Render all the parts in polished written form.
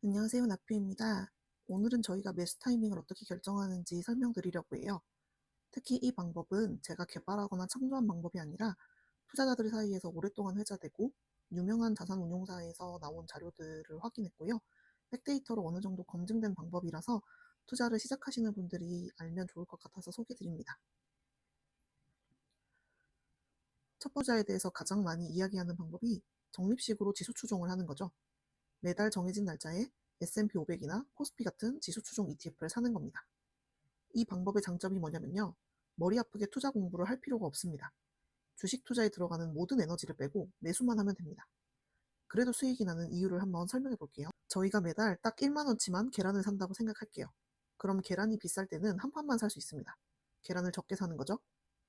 안녕하세요, 나표입니다. 오늘은 저희가 매수 타이밍을 어떻게 결정하는지 설명드리려고 해요. 특히 이 방법은 제가 개발하거나 창조한 방법이 아니라 투자자들 사이에서 오랫동안 회자되고 유명한 자산운용사에서 나온 자료들을 확인했고요. 백데이터로 어느 정도 검증된 방법이라서 투자를 시작하시는 분들이 알면 좋을 것 같아서 소개드립니다. 첫 번째에 대해서 가장 많이 이야기하는 방법이 적립식으로 지수 추종을 하는 거죠. 매달 정해진 날짜에 S&P 500이나 코스피 같은 지수 추종 ETF를 사는 겁니다. 이 방법의 장점이 뭐냐면요. 머리 아프게 투자 공부를 할 필요가 없습니다. 주식 투자에 들어가는 모든 에너지를 빼고 매수만 하면 됩니다. 그래도 수익이 나는 이유를 한번 설명해 볼게요. 저희가 매달 딱 1만 원치만 계란을 산다고 생각할게요. 그럼 계란이 비쌀 때는 한 판만 살 수 있습니다. 계란을 적게 사는 거죠.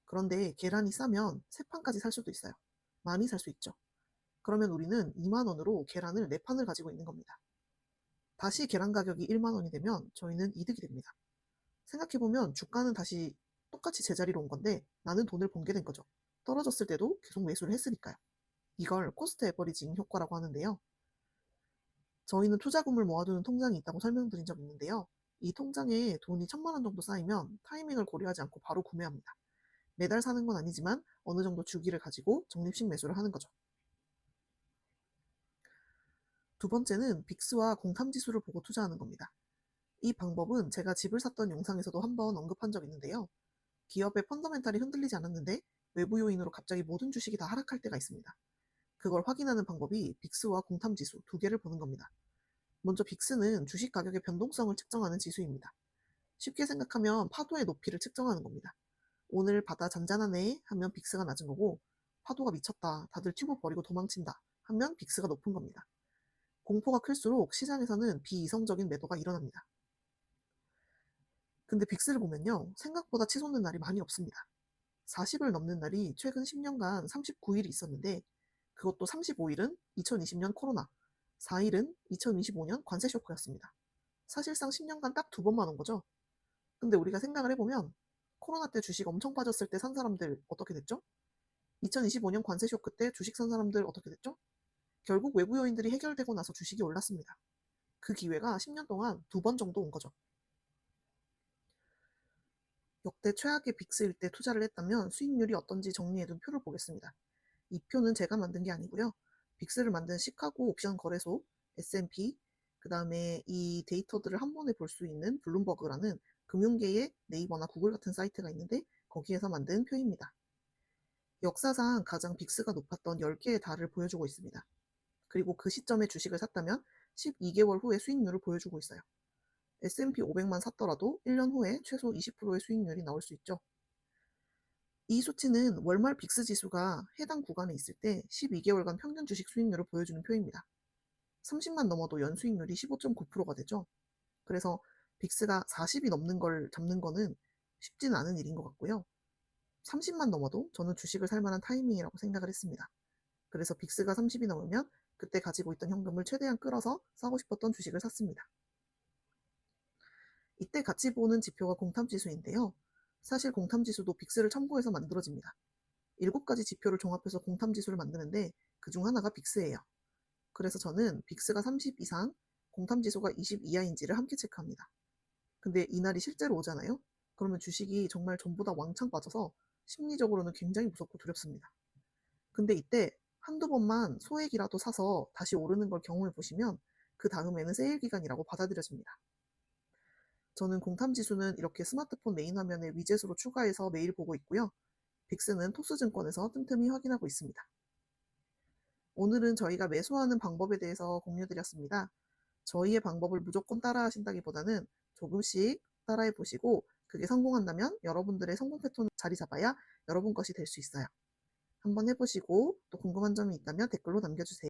그런데 계란이 싸면 세 판까지 살 수도 있어요. 많이 살 수 있죠. 그러면 우리는 2만 원으로 계란을 4판을 가지고 있는 겁니다. 다시 계란 가격이 1만 원이 되면 저희는 이득이 됩니다. 생각해보면 주가는 다시 똑같이 제자리로 온 건데 나는 돈을 번 게 된 거죠. 떨어졌을 때도 계속 매수를 했으니까요. 이걸 코스트 에버리징 효과라고 하는데요. 저희는 투자금을 모아두는 통장이 있다고 설명드린 적 있는데요. 이 통장에 돈이 1,000만 원 정도 쌓이면 타이밍을 고려하지 않고 바로 구매합니다. 매달 사는 건 아니지만 어느 정도 주기를 가지고 적립식 매수를 하는 거죠. 두 번째는 빅스와 공탐지수를 보고 투자하는 겁니다. 이 방법은 제가 집을 샀던 영상에서도 한번 언급한 적 있는데요. 기업의 펀더멘탈이 흔들리지 않았는데 외부 요인으로 갑자기 모든 주식이 다 하락할 때가 있습니다. 그걸 확인하는 방법이 빅스와 공탐지수 두 개를 보는 겁니다. 먼저 빅스는 주식 가격의 변동성을 측정하는 지수입니다. 쉽게 생각하면 파도의 높이를 측정하는 겁니다. 오늘 바다 잔잔하네 하면 빅스가 낮은 거고, 파도가 미쳤다, 다들 튜브 버리고 도망친다 하면 빅스가 높은 겁니다. 공포가 클수록 시장에서는 비이성적인 매도가 일어납니다. 근데 빅스를 보면요, 생각보다 치솟는 날이 많이 없습니다. 40을 넘는 날이 최근 10년간 39일이 있었는데, 그것도 35일은 2020년 코로나, 4일은 2025년 관세 쇼크였습니다. 사실상 10년간 딱 2번만 온 거죠. 근데 우리가 생각을 해보면 코로나 때 주식 엄청 빠졌을 때 산 사람들 어떻게 됐죠? 2025년 관세 쇼크 때 주식 산 사람들 어떻게 됐죠? 결국 외부 요인들이 해결되고 나서 주식이 올랐습니다. 그 기회가 10년 동안 2번 정도 온 거죠. 역대 최악의 빅스일 때 투자를 했다면 수익률이 어떤지 정리해둔 표를 보겠습니다. 이 표는 제가 만든 게 아니고요. 빅스를 만든 시카고 옵션 거래소, S&P, 그 다음에 이 데이터들을 한 번에 볼 수 있는 블룸버그라는 금융계의 네이버나 구글 같은 사이트가 있는데 거기에서 만든 표입니다. 역사상 가장 빅스가 높았던 10개의 달을 보여주고 있습니다. 그리고 그 시점에 주식을 샀다면 12개월 후에 수익률을 보여주고 있어요. S&P 500만 샀더라도 1년 후에 최소 20%의 수익률이 나올 수 있죠. 이 수치는 월말 빅스 지수가 해당 구간에 있을 때 12개월간 평균 주식 수익률을 보여주는 표입니다. 30만 넘어도 연수익률이 15.9%가 되죠. 그래서 빅스가 40이 넘는 걸 잡는 거는 쉽지는 않은 일인 것 같고요. 30만 넘어도 저는 주식을 살 만한 타이밍이라고 생각을 했습니다. 그래서 빅스가 30이 넘으면 그때 가지고 있던 현금을 최대한 끌어서 사고 싶었던 주식을 샀습니다. 이때 같이 보는 지표가 공탐지수인데요. 사실 공탐지수도 빅스를 참고해서 만들어집니다. 7가지 지표를 종합해서 공탐지수를 만드는데 그 중 하나가 빅스예요. 그래서 저는 빅스가 30 이상, 공탐지수가 20 이하인지를 함께 체크합니다. 근데 이날이 실제로 오잖아요? 그러면 주식이 정말 전부 다 왕창 빠져서 심리적으로는 굉장히 무섭고 두렵습니다. 근데 이때 한두 번만 소액이라도 사서 다시 오르는 걸 경험해 보시면 그 다음에는 세일 기간이라고 받아들여집니다. 저는 공탐지수는 이렇게 스마트폰 메인 화면에 위젯으로 추가해서 매일 보고 있고요. 빅스는 토스증권에서 틈틈이 확인하고 있습니다. 오늘은 저희가 매수하는 방법에 대해서 공유드렸습니다. 저희의 방법을 무조건 따라하신다기보다는 조금씩 따라해 보시고 그게 성공한다면 여러분들의 성공 패턴 자리 잡아야 여러분 것이 될 수 있어요. 한번 해보시고 또 궁금한 점이 있다면 댓글로 남겨주세요.